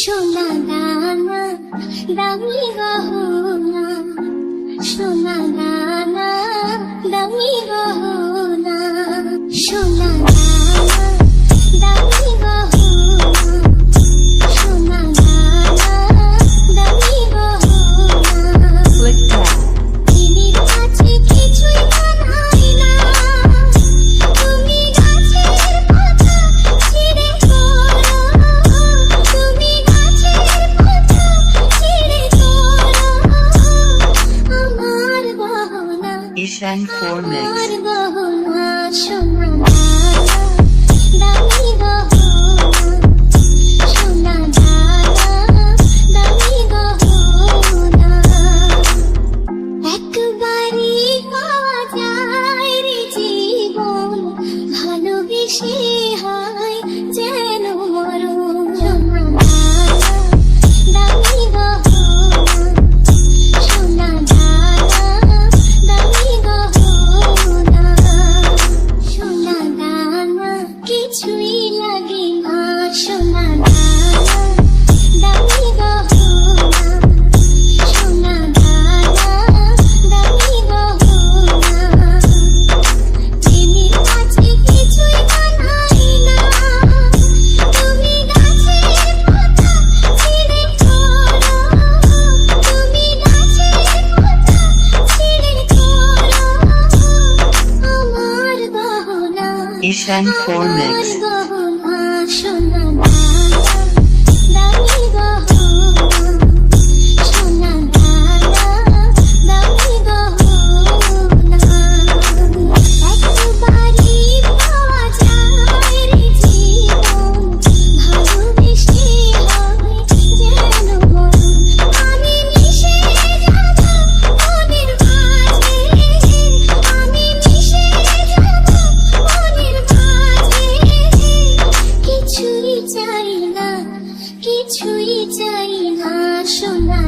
সোনা দানা দামি গহনা, সোনা দানা দামি গহনা, সোনা দানা দামি গহনা, সোনা দানা দামি গহনা। দিনের কাছে কিছুই মানায় না, তুমি গাছের পাতা ছিঁড়ে পড়ো, তুমি গাছের পাতা ছিঁড়ে পড়ো, আমার গহনা, Ishan 4 Mix. আমার গহনা, সোনা দানা দামি গহনা, সোনা দানা দামি গহনা। একবারই পাওয়া যায় রে জীবন, ভালোবেসে হয় যেন মরণ। সোনা দানা দামি গহনা, সোনা দানা দামি গহনা, সোনা দানা কিছুই লাগে না, সোনা দানা দামি গহনা, সোনা দানা দামি গহনা। দিনের কাছে কিছুই মানায় না, তুমি গাছের পাতা ছিঁড়ে পড়ো, তুমি গাছের পাতা ছিঁড়ে পড়ো, আমার গহনা, Ishan 4 Mix. আমার গহনা, সোনা দানা দামি গহনা, সোনা দানা দামি গহনা। একবারই পাওয়া যায় রে জীবন, ভালোবেসে হয় যেন মরণ। আমি মিশে যাব মনের মাঝে, আমি মিশে যাব মনের মাঝে, কিছুই চাই না, কিছুই চাই না, সোনা